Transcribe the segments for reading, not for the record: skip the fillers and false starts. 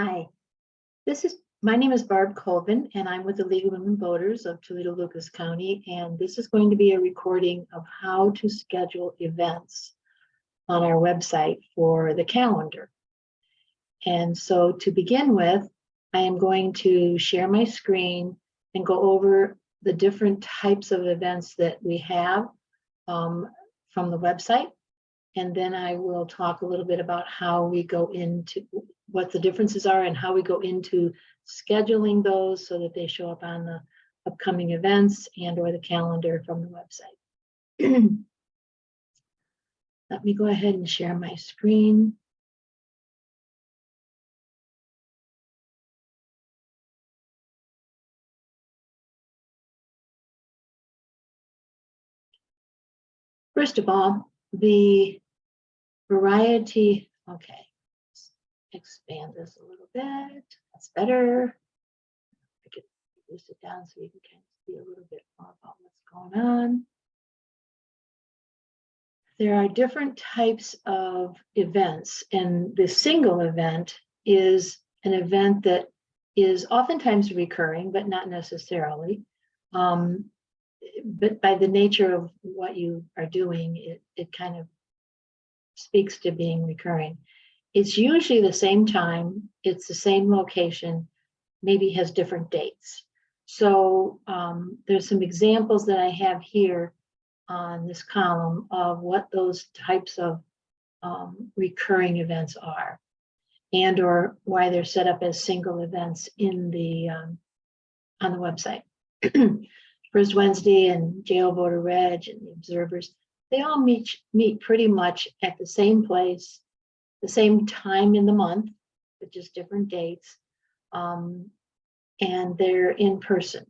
Hi, my name is Barb Colvin, and I'm with the League of Women Voters of Toledo-Lucas County, and this is going to be a recording of how to schedule events on our website for the calendar. And so to begin with, I am going to share my screen and go over the different types of events that we have from the website. And then I will talk a little bit about how we go into what the differences are and how we go into scheduling those so that they show up on the upcoming events and or the calendar from the website. Let me go ahead and share my screen. First of all, the variety, okay, let's expand this a little bit. That's better. I could reduce it down so you can kind of see a little bit more about what's going on. There are different types of events, and the single event is an event that is oftentimes recurring, but not necessarily. But by the nature of what you are doing, it kind of speaks to being recurring. It's usually the same time, it's the same location, maybe has different dates. So there's some examples that I have here on this column of what those types of recurring events are, and or why they're set up as single events in the on the website. First Wednesday and Jail Voter Reg and the Observers, they all meet pretty much at the same place, the same time in the month, but just different dates, and they're in person.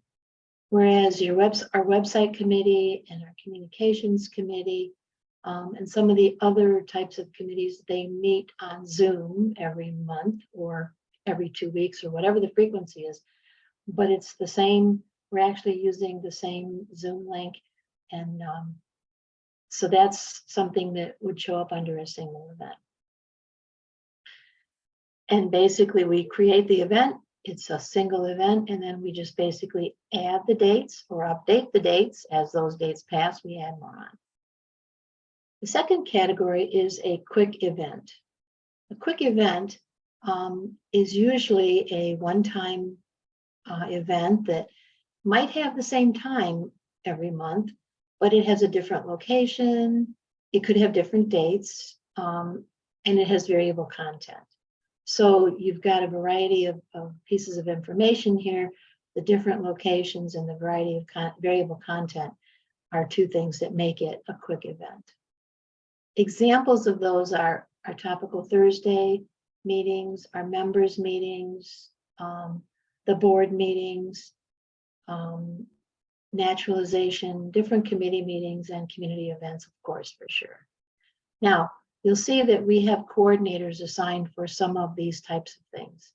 Whereas our website committee and our communications committee and some of the other types of committees, they meet on Zoom every month or every 2 weeks or whatever the frequency is, but it's the same. We're actually using the same Zoom link, and so that's something that would show up under a single event. And basically we create the event, it's a single event, and then we just basically add the dates or update the dates. As those dates pass, we add more on. The second category is a quick event. A quick event is usually a one-time event that might have the same time every month, but it has a different location. It could have different dates, and it has variable content. So you've got a variety of pieces of information here. The different locations and the variety of variable content are two things that make it a quick event. Examples of those are our Topical Thursday meetings, our members meetings, the board meetings, naturalization, different committee meetings, and community events, of course, for sure. Now, you'll see that we have coordinators assigned for some of these types of things.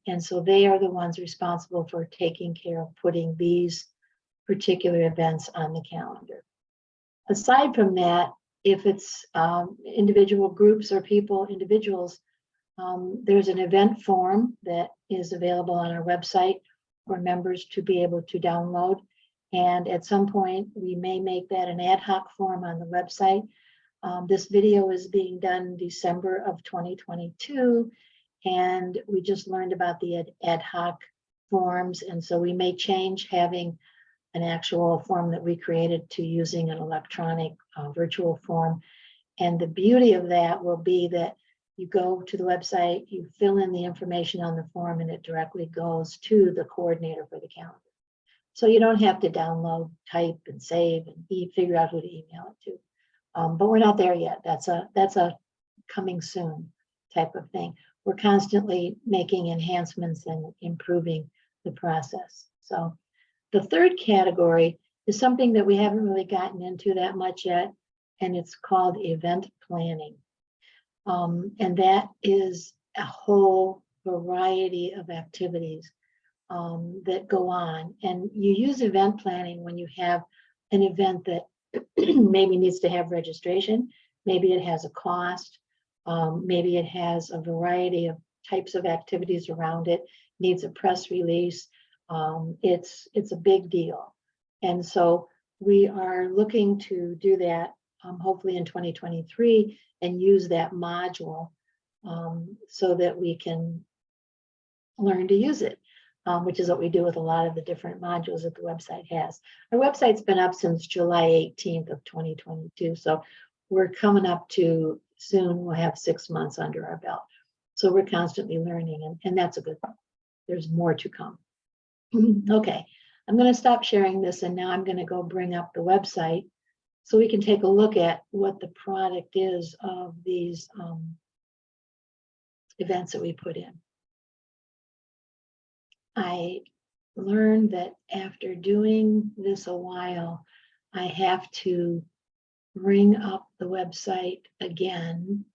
And so they are the ones responsible for taking care of putting these particular events on the calendar. Aside from that, if it's individual groups or individuals, there's an event form that is available on our website for members to be able to download. And at some point, we may make that an ad hoc form on the website. This video is being done in December of 2022, and we just learned about the ad hoc forms, and so we may change having an actual form that we created to using an electronic virtual form. And the beauty of that will be that you go to the website, you fill in the information on the form, and it directly goes to the coordinator for the calendar. So you don't have to download, type, and save, and figure out who to email it to. But we're not there yet. That's a coming soon type of thing. We're constantly making enhancements and improving the process. So the third category is something that we haven't really gotten into that much yet, and it's called event planning. And that is a whole variety of activities that go on. And you use event planning when you have an event that maybe needs to have registration, maybe it has a cost, maybe it has a variety of types of activities around it, needs a press release. It's a big deal. And so we are looking to do that hopefully in 2023 and use that module so that we can learn to use it, which is what we do with a lot of the different modules that the website has. Our website's been up since July 18th of 2022. So we're coming up to soon, we'll have 6 months under our belt. So we're constantly learning, and that's a good thing. There's more to come. Okay, I'm going to stop sharing this, and now I'm going to go bring up the website so we can take a look at what the product is of these events that we put in. I learned that after doing this a while, I have to bring up the website again.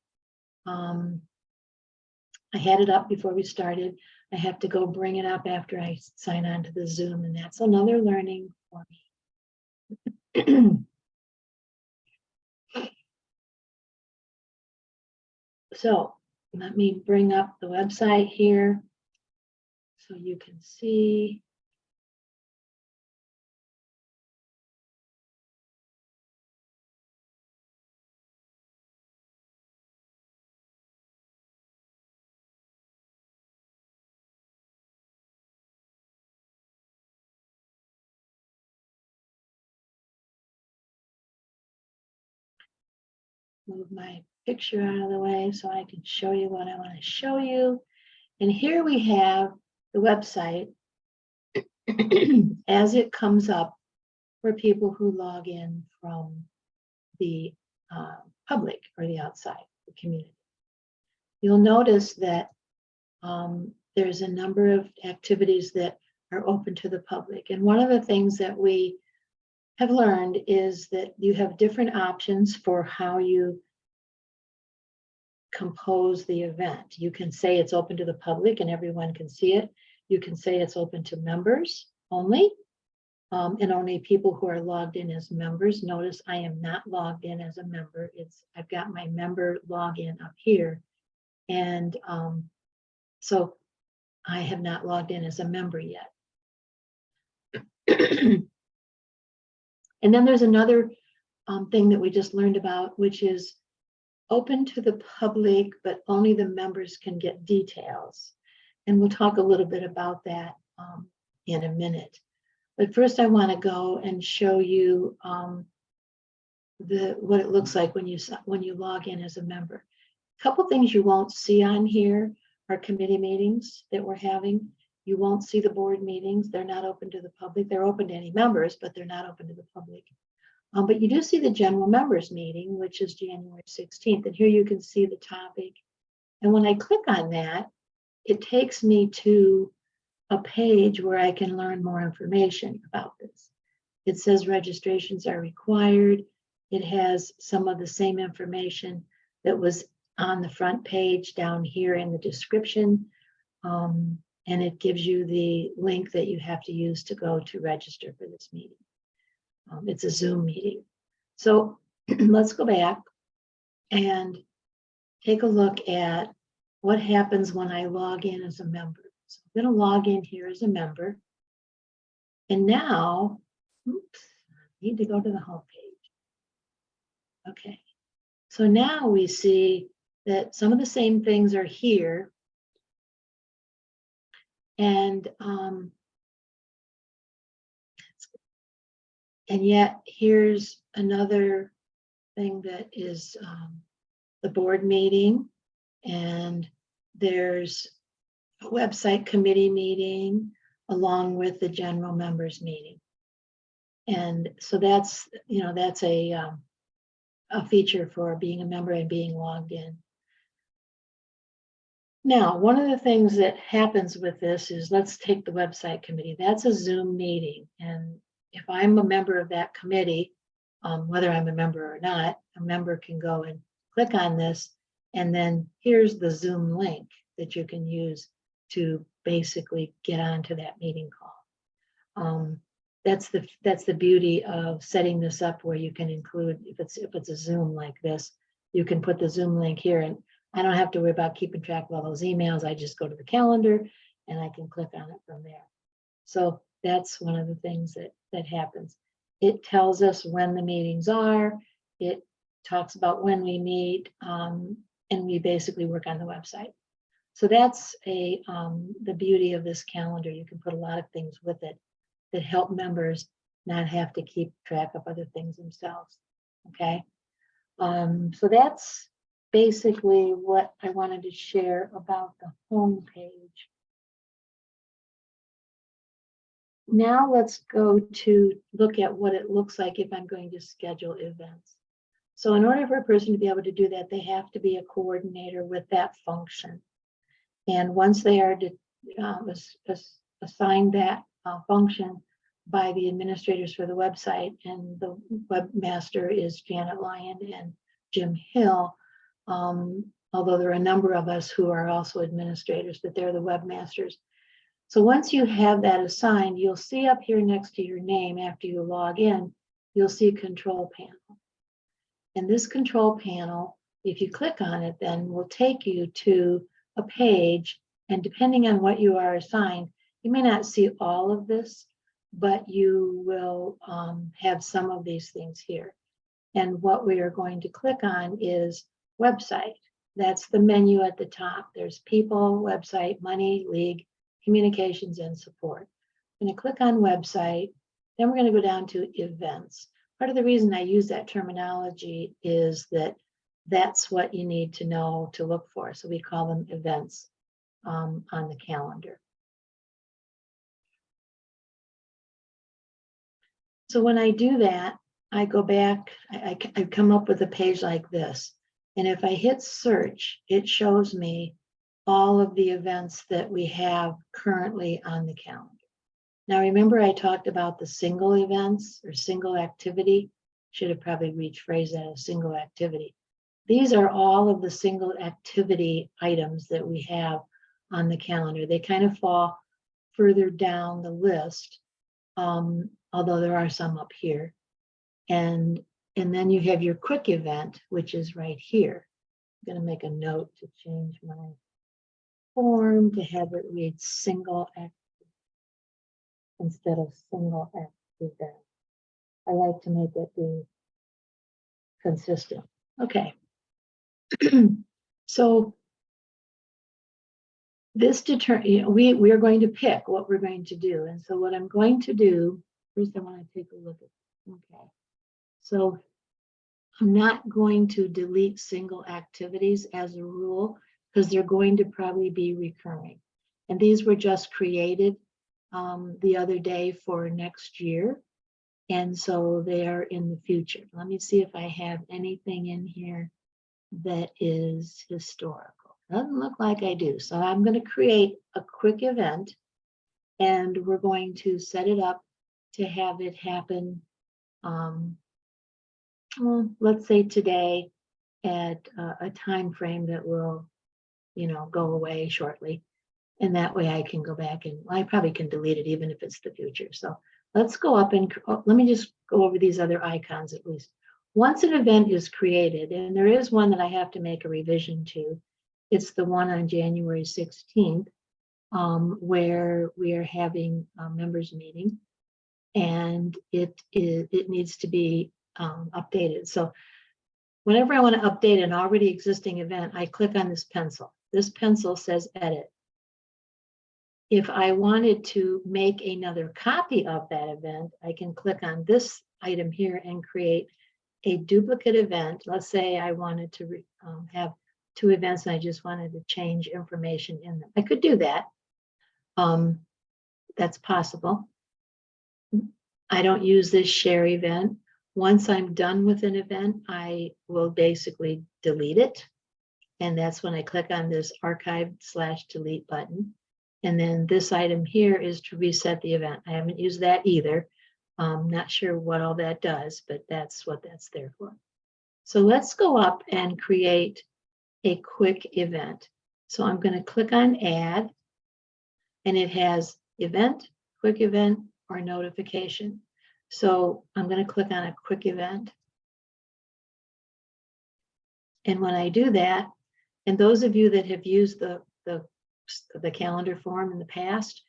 I had it up before we started. I have to go bring it up after I sign on to the Zoom, and that's another learning for me. So let me bring up the website here so you can see. Move my picture out of the way so I can show you what I want to show you. And here we have the website as it comes up for people who log in from the public or the outside, the community. You'll notice that there's a number of activities that are open to the public. And one of the things that we have learned is that you have different options for how you compose the event. You can say it's open to the public and everyone can see it. You can say it's open to members only, and only people who are logged in as members. Notice I am not logged in as a member. I've got my member login up here, and so I have not logged in as a member yet. And then there's another thing that we just learned about, which is open to the public, but only the members can get details. And we'll talk a little bit about that in a minute. But first I want to go and show you what it looks like when you log in as a member. A couple things you won't see on here are committee meetings that we're having. You won't see the board meetings. They're not open to the public. They're open to any members, but they're not open to the public. But you do see the general members meeting, which is January 16th. And here you can see the topic. And when I click on that, it takes me to a page where I can learn more information about this. It says registrations are required. It has some of the same information that was on the front page down here in the description. And it gives you the link that you have to use to go to register for this meeting. It's a Zoom meeting. So let's go back and take a look at what happens when I log in as a member. So I'm going to log in here as a member. And now, oops, I need to go to the home page. Okay. So now we see that some of the same things are here. And yet here's another thing that is the board meeting, and there's a website committee meeting along with the general members meeting. And so that's a feature for being a member and being logged in. Now, one of the things that happens with this is, let's take the website committee. That's a Zoom meeting. And if I'm a member of that committee, whether I'm a member or not, a member can go and click on this. And then here's the Zoom link that you can use to basically get onto that meeting call. That's the beauty of setting this up, where you can include, if it's a Zoom like this, you can put the Zoom link here. And I don't have to worry about keeping track of all those emails. I just go to the calendar and I can click on it from there. So that's one of the things that happens. It tells us when the meetings are. It talks about when we meet, and we basically work on the website. So that's the beauty of this calendar. You can put a lot of things with it that help members not have to keep track of other things themselves. Okay. So that's basically what I wanted to share about the home page. Now let's go to look at what it looks like if I'm going to schedule events. So in order for a person to be able to do that, they have to be a coordinator with that function. And once they are assigned that function by the administrators for the website, and the webmaster is Janet Lyon and Jim Hill, although there are a number of us who are also administrators, but they're the webmasters. So once you have that assigned, you'll see up here next to your name after you log in, you'll see a control panel. And this control panel, if you click on it, then will take you to a page, and depending on what you are assigned, you may not see all of this, but you will have some of these things here. And what we are going to click on is website. That's the menu at the top. There's people, website, money, league, communications, and support. I'm going to click on website. Then we're going to go down to events. Part of the reason I use that terminology is that that's what you need to know to look for. So we call them events on the calendar. So when I do that, I go back, I come up with a page like this. And if I hit search, it shows me all of the events that we have currently on the calendar. Now, remember I talked about the single events or single activity? Should have probably rephrased that as single activity. These are all of the single activity items that we have on the calendar. They kind of fall further down the list, although there are some up here. And then you have your quick event, which is right here. I'm going to make a note to change my form to have it read single activity instead of single active event. I like to make it be consistent. Okay. So this we are going to pick what we're going to do. And so what I'm going to do, first I want to take a look at, okay. So I'm not going to delete single activities as a rule because they're going to probably be recurring. And these were just created the other day for next year. And so they are in the future. Let me see if I have anything in here that is historical. Doesn't look like I do. So I'm going to create a quick event, and we're going to set it up to have it happen, well, let's say today at a time frame that will, go away shortly. And that way I can go back and I probably can delete it even if it's the future. So let's go up and let me just go over these other icons at least. Once an event is created, and there is one that I have to make a revision to, it's the one on January 16th, where we are having a members meeting, and it needs to be updated. So whenever I want to update an already existing event, I click on this pencil. This pencil says edit. If I wanted to make another copy of that event, I can click on this item here and create a duplicate event. Let's say I wanted to have two events and I just wanted to change information in them. I could do that. That's possible. I don't use this share event. Once I'm done with an event, I will basically delete it. And that's when I click on this archive/delete button. And then this item here is to reset the event. I haven't used that either. Not sure what all that does, but that's what that's there for. So let's go up and create a quick event. So I'm going to click on add, and it has event, quick event, or notification. So I'm going to click on a quick event. And when I do that, And those of you that have used the calendar form in the past,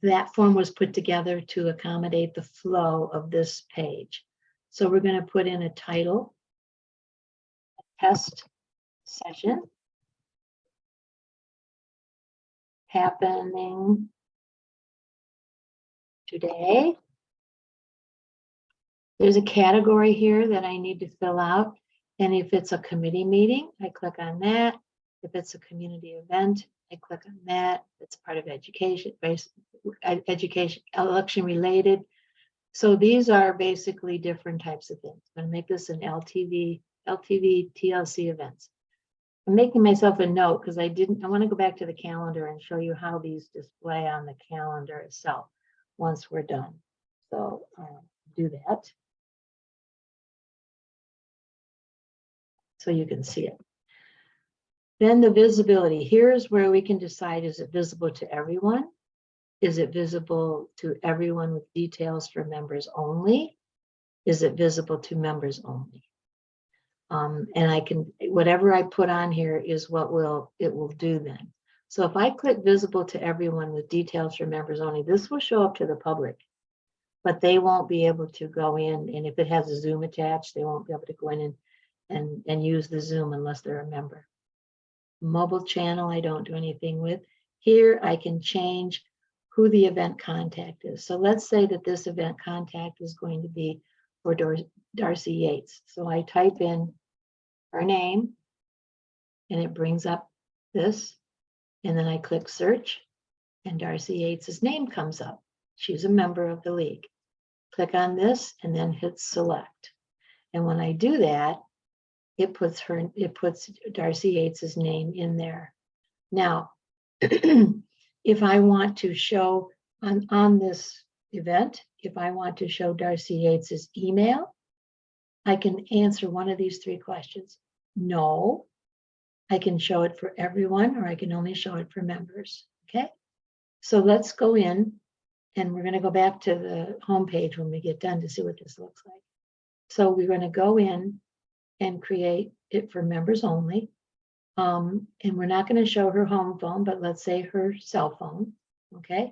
that form was put together to accommodate the flow of this page. So we're going to put in a title, test session happening today. There's a category here that I need to fill out. And if it's a committee meeting, I click on that. If it's a community event, I click on that. It's part of education, election related. So these are basically different types of things. I'm going to make this an LTV TLC events. I'm making myself a note because I want to go back to the calendar and show you how these display on the calendar itself once we're done. So do that so you can see it. Then the visibility. Here's where we can decide, is it visible to everyone? Is it visible to everyone with details for members only? Is it visible to members only? And I can, whatever I put on here is what it will do then. So if I click visible to everyone with details for members only, this will show up to the public, but they won't be able to go in. And if it has a Zoom attached, they won't be able to go in and use the Zoom unless they're a member. Mobile channel, I don't do anything with. Here I can change who the event contact is. So let's say that this event contact is going to be for Darcy Yates. So I type in her name and it brings up this, and then I click search and Darcy Yates's name comes up. She's a member of the league. Click on this and then hit select. And when I do that, it puts Darcy Yates's name in there. Now, if I want to show on this event, if I want to show Darcy Yates's email, I can answer one of these three questions. No, I can show it for everyone, or I can only show it for members. Okay, so let's go in and we're going to go back to the home page when we get done to see what this looks like. So we're going to go in and create it for members only. And we're not going to show her home phone, but let's say her cell phone. Okay,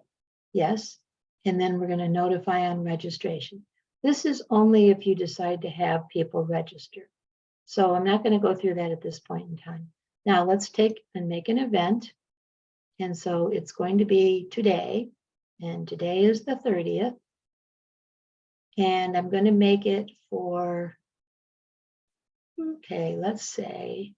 yes. And then we're going to notify on registration. This is only if you decide to have people register. So I'm not going to go through that at this point in time. Now let's take and make an event. And so it's going to be today. And today is the 30th. And I'm going to make it for, okay, let's say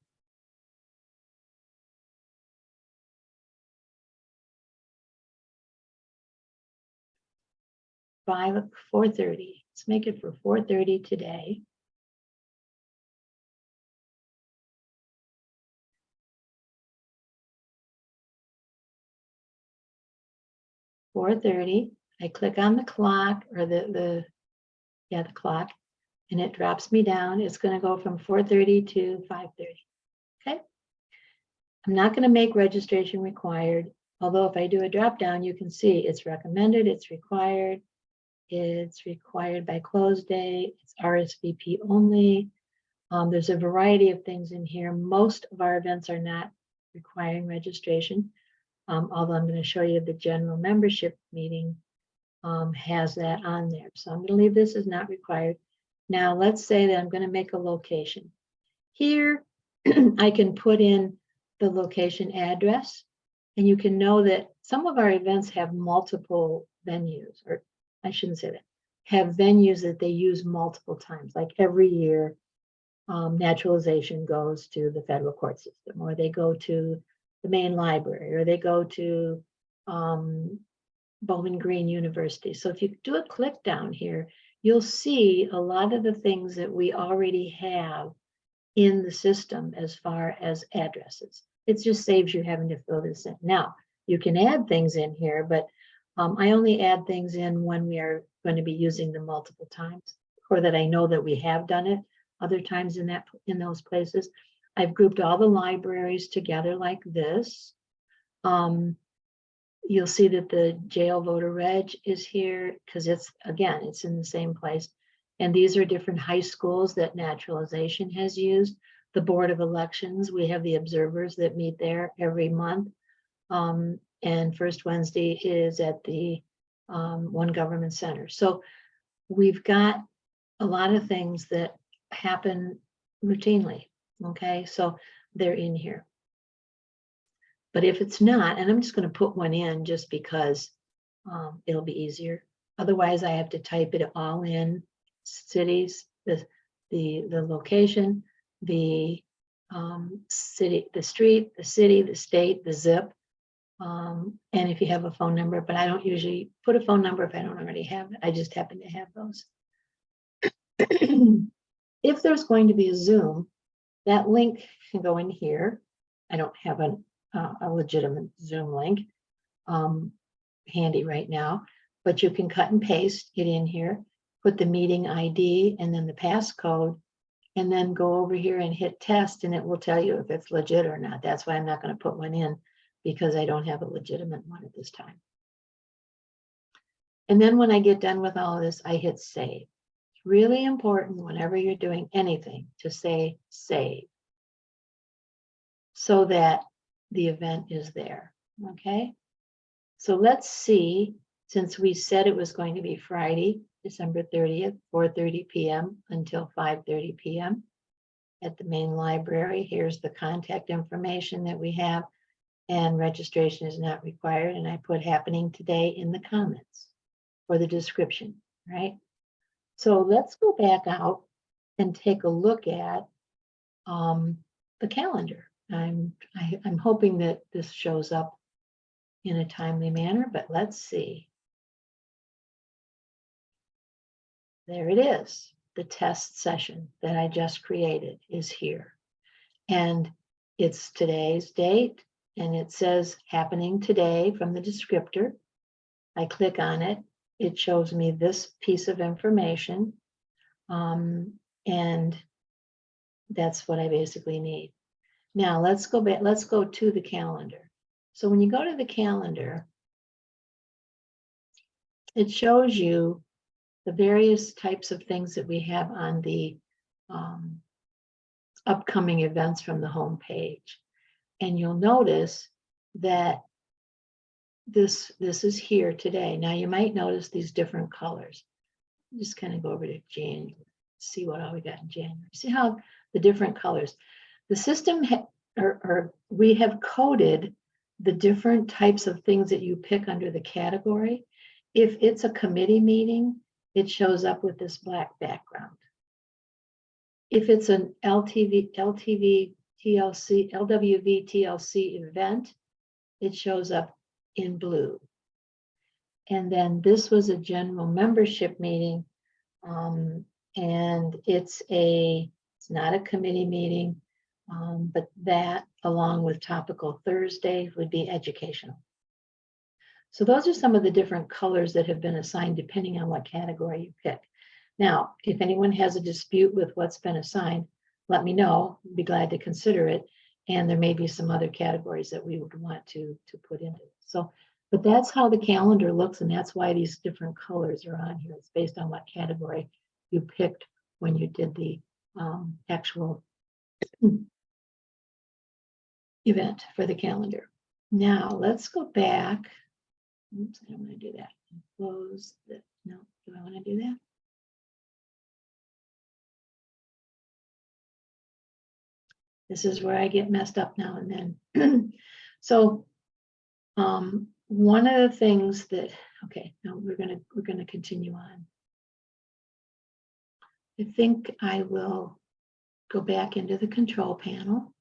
4:30. Let's make it for 4:30 today. I click on the clock or the clock, and it drops me down. It's going to go from 4:30 to 5:30. Okay. I'm not going to make registration required, although if I do a drop down, you can see it's recommended, it's required by close day, it's RSVP only. There's a variety of things in here. Most of our events are not requiring registration, although I'm going to show you the general membership meeting has that on there. So I'm going to leave this as not required. Now let's say that I'm going to make a location. Here I can put in the location address, and you can know that some of our events have multiple venues, or I shouldn't say that, have venues that they use multiple times. Like every year, naturalization goes to the federal court system, or they go to the main library, or they go to Bowling Green University. So if you do a click down here, you'll see a lot of the things that we already have in the system as far as addresses. It just saves you having to fill this in. Now, you can add things in here, but I only add things in when we are going to be using them multiple times, or that I know that we have done it other times in those places. I've grouped all the libraries together like this. You'll see that the jail voter reg is here because it's in the same place. And these are different high schools that naturalization has used. the Board of Elections. We have the observers that meet there every month. And first Wednesday is at the One Government Center. So we've got a lot of things that happen routinely. Okay, so they're in here. But if it's not, and I'm just going to put one in just because it'll be easier. Otherwise, I have to type it all in: cities, the location, the city, the street, the city, the state, the zip, and if you have a phone number. But I don't usually put a phone number if I don't already have it. I just happen to have those. If there's going to be a Zoom, that link can go in here. I don't have a legitimate Zoom link handy right now, but you can cut and paste it in here, put the meeting ID and then the passcode, and then go over here and hit test, and it will tell you if it's legit or not. That's why I'm not going to put one in, because I don't have a legitimate one at this time. And then when I get done with all of this, I hit save. It's really important whenever you're doing anything to say save, so that the event is there. Okay, so let's see, since we said it was going to be Friday, December 30th, 4:30 p.m. until 5:30 p.m. at the main library. Here's the contact information that we have, and registration is not required. And I put happening today in the comments for the description, right? So let's go back out and take a look at the calendar. I'm hoping that this shows up in a timely manner, but let's see. There it is. The test session that I just created is here. And it's today's date, and it says happening today from the descriptor. I click on it. It shows me this piece of information. And that's what I basically need. Now let's go back, let's go to the calendar. So when you go to the calendar, it shows you the various types of things that we have on the upcoming events from the home page. And you'll notice that this is here today. Now you might notice these different colors. Just kind of go over to January, see what all we got in January. See how the different colors. The system, we have coded the different types of things that you pick under the category. If it's a committee meeting, it shows up with this black background. If it's an LWVTLC event, it shows up in blue. And then this was a general membership meeting, and it's not a committee meeting, but that, along with Topical Thursday, would be educational. So those are some of the different colors that have been assigned depending on what category you pick. Now, if anyone has a dispute with what's been assigned, let me know. I'd be glad to consider it. And there may be some other categories that we would want to put into it. So, but that's how the calendar looks, and that's why these different colors are on here. It's based on what category you picked when you did the actual event for the calendar. Now, let's go back. Oops, I don't want to do that. Close the, no, do I want to do that? This is where I get messed up now and then. So one of the things that, okay, no, we're gonna continue on. I think I will go back into the control panel.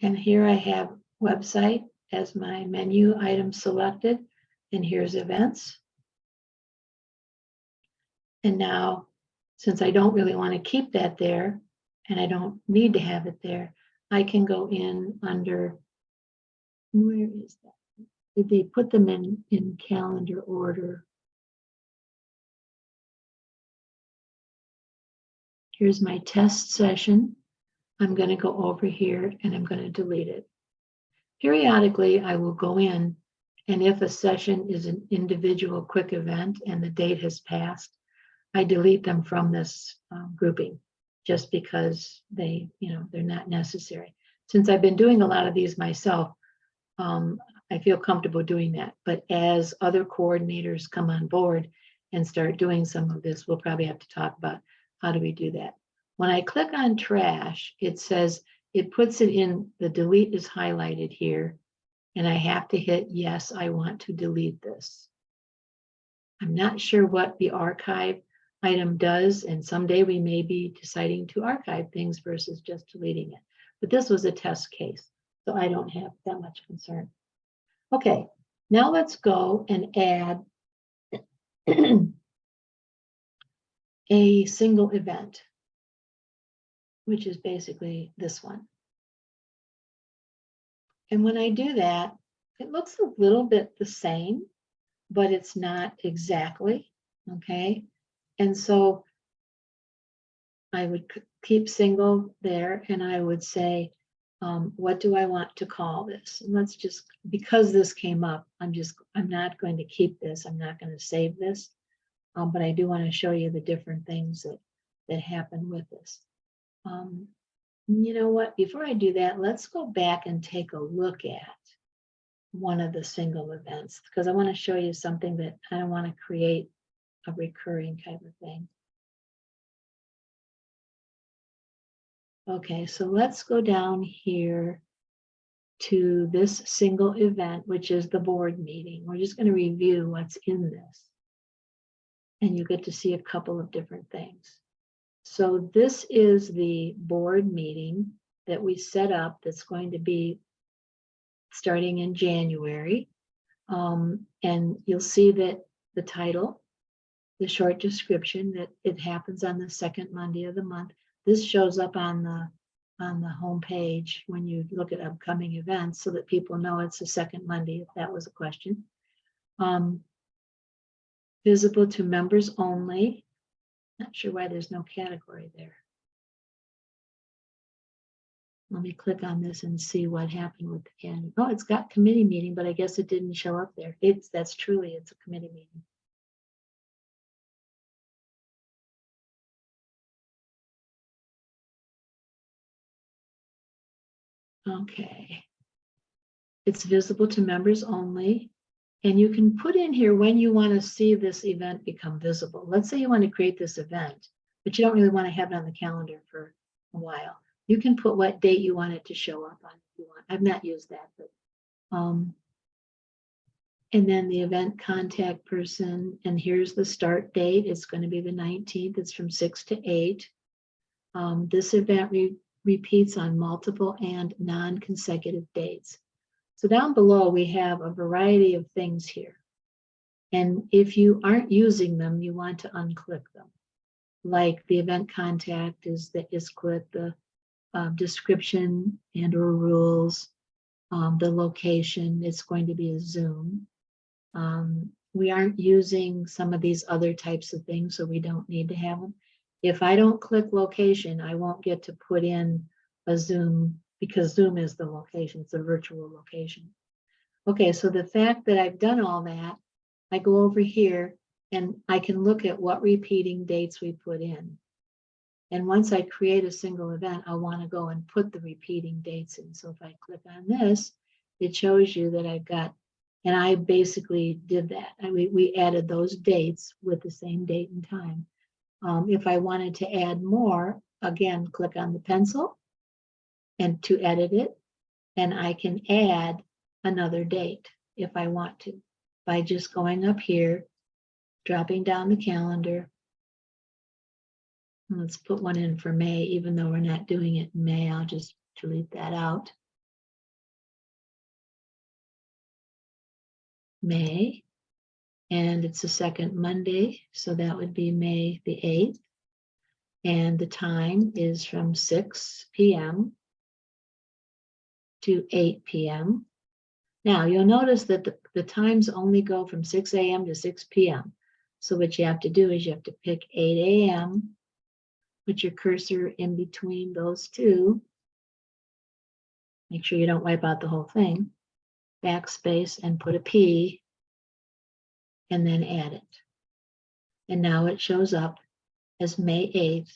And here I have website as my menu item selected, and here's events. And now, since I don't really want to keep that there, and I don't need to have it there, I can go in under, where is that? Did they put them in calendar order? Here's my test session. I'm going to go over here and I'm going to delete it. Periodically, I will go in, and if a session is an individual quick event and the date has passed, I delete them from this grouping just because they're not necessary. Since I've been doing a lot of these myself, I feel comfortable doing that. But as other coordinators come on board and start doing some of this, we'll probably have to talk about how do we do that. When I click on trash, it says, it puts it in, the delete is highlighted here, and I have to hit yes, I want to delete this. I'm not sure what the archive item does, and someday we may be deciding to archive things versus just deleting it. But this was a test case, so I don't have that much concern. Okay, now let's go and add a single event, which is basically this one. And when I do that, it looks a little bit the same, but it's not exactly, okay? And so I would keep single there, and I would say, what do I want to call this? And let's just, because this came up, I'm not going to keep this. I'm not going to save this, but I do want to show you the different things that happen with this. You know what? Before I do that, let's go back and take a look at one of the single events, because I want to show you something that I don't want to create a recurring type of thing. Okay, so let's go down here to this single event, which is the board meeting. We're just going to review what's in this. And you get to see a couple of different things. So this is the board meeting that we set up that's going to be starting in January. And you'll see that the title, the short description, that it happens on the second Monday of the month. This shows up on the home page when you look at upcoming events so that people know it's the second Monday, if that was a question. Visible to members only. Not sure why there's no category there. Let me click on this and see what happened with the candidate. Oh, it's got committee meeting, but I guess it didn't show up there. It's a committee meeting. Okay. It's visible to members only. And you can put in here when you want to see this event become visible. Let's say you want to create this event, but you don't really want to have it on the calendar for a while. You can put what date you want it to show up on if you want. I've not used that, but and then the event contact person, and here's the start date. It's going to be the 19th. It's from 6 to 8. This event repeats on multiple and non-consecutive dates. So down below, we have a variety of things here. And if you aren't using them, you want to unclick them. Like the event contact is clicked, the description and or rules, the location, it's going to be a Zoom. We aren't using some of these other types of things, so we don't need to have them. If I don't click location, I won't get to put in a Zoom, because Zoom is the location, it's a virtual location. Okay, so the fact that I've done all that, I go over here and I can look at what repeating dates we put in. And once I create a single event, I want to go and put the repeating dates in. So if I click on this, it shows you that I've got, and I basically did that. We added those dates with the same date and time. If I wanted to add more, again, click on the pencil and to edit it, and I can add another date if I want to by just going up here, dropping down the calendar. Let's put one in for May, even though we're not doing it in May. I'll just delete that out. May, and it's the second Monday, so that would be May the 8th. And the time is from 6 p.m. to 8 p.m. Now, you'll notice that the times only go from 6 a.m. to 6 p.m. So what you have to do is you have to pick 8 a.m., put your cursor in between those two, Make sure you don't wipe out the whole thing. Backspace and put a P and then add it. And now it shows up as May 8th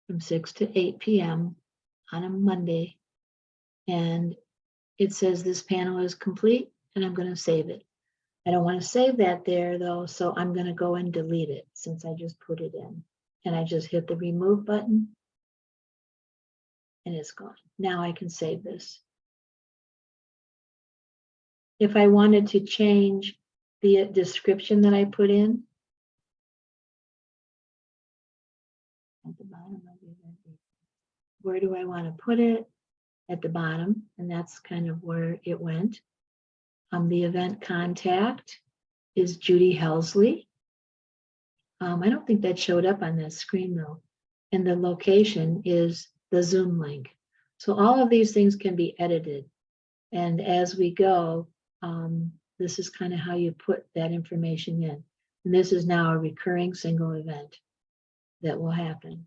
from 6 to 8 p.m. on a Monday. And it says this panel is complete, and I'm going to save it. I don't want to save that there though, so I'm going to go and delete it since I just put it in. And I just hit the remove button and it's gone. Now I can save this. If I wanted to change the description that I put in, at the bottom of the event, where do I want to put it? At the bottom, and that's kind of where it went. The event contact is Judy Helsley. I don't think that showed up on that screen though. And the location is the Zoom link. So all of these things can be edited. And as we go, this is kind of how you put that information in. And this is now a recurring single event that will happen.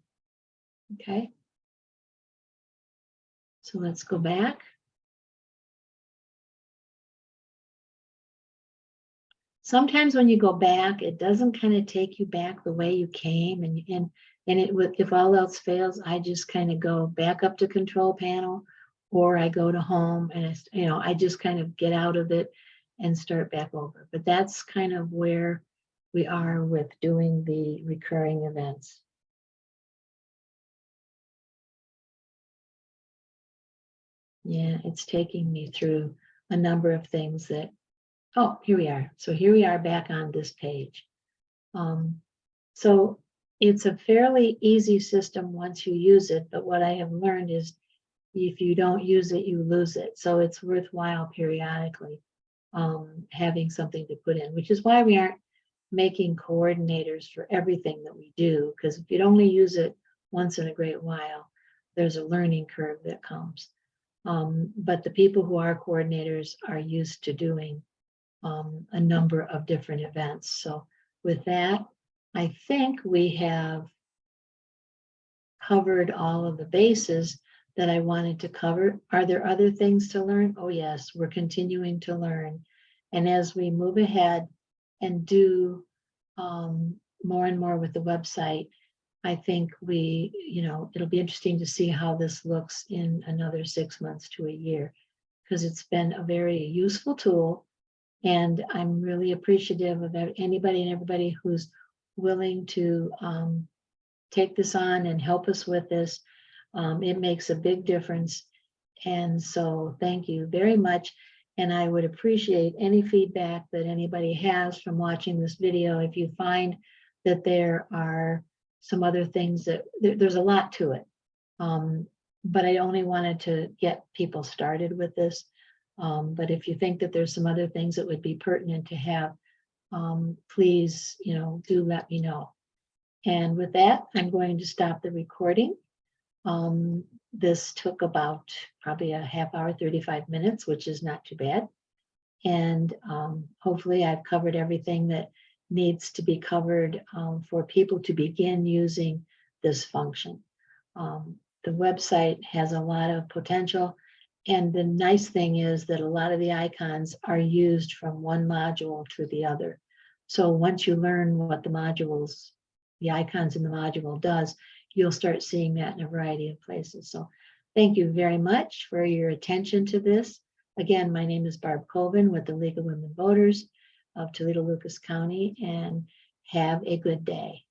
Okay. So let's go back. Sometimes when you go back, it doesn't kind of take you back the way you came, and it would, if all else fails, I just kind of go back up to control panel, or I go to home and it's, I just kind of get out of it and start back over. But that's kind of where we are with doing the recurring events. Yeah, it's taking me through a number of things that, oh, here we are. So here we are back on this page. So it's a fairly easy system once you use it, but what I have learned is if you don't use it, you lose it. So it's worthwhile periodically having something to put in, which is why we aren't making coordinators for everything that we do, because if you'd only use it once in a great while, there's a learning curve that comes. But the people who are coordinators are used to doing a number of different events. So with that, I think we have covered all of the bases that I wanted to cover. Are there other things to learn? Oh yes, we're continuing to learn. And as we move ahead and do more and more with the website, I think it'll be interesting to see how this looks in another 6 months to a year, because it's been a very useful tool. And I'm really appreciative of anybody and everybody who's willing to take this on and help us with this. It makes a big difference. And so thank you very much. And I would appreciate any feedback that anybody has from watching this video. If you find that there are some other things that there's a lot to it. But I only wanted to get people started with this. But if you think that there's some other things that would be pertinent to have, please, do let me know. And with that, I'm going to stop the recording. This took about probably a half hour, 35 minutes, which is not too bad. And hopefully I've covered everything that needs to be covered for people to begin using this function. The website has a lot of potential. And the nice thing is that a lot of the icons are used from one module to the other. So once you learn what the icons in the module does, you'll start seeing that in a variety of places. So thank you very much for your attention to this. Again, my name is Barb Colvin with the League of Women Voters of Toledo-Lucas County, and have a good day.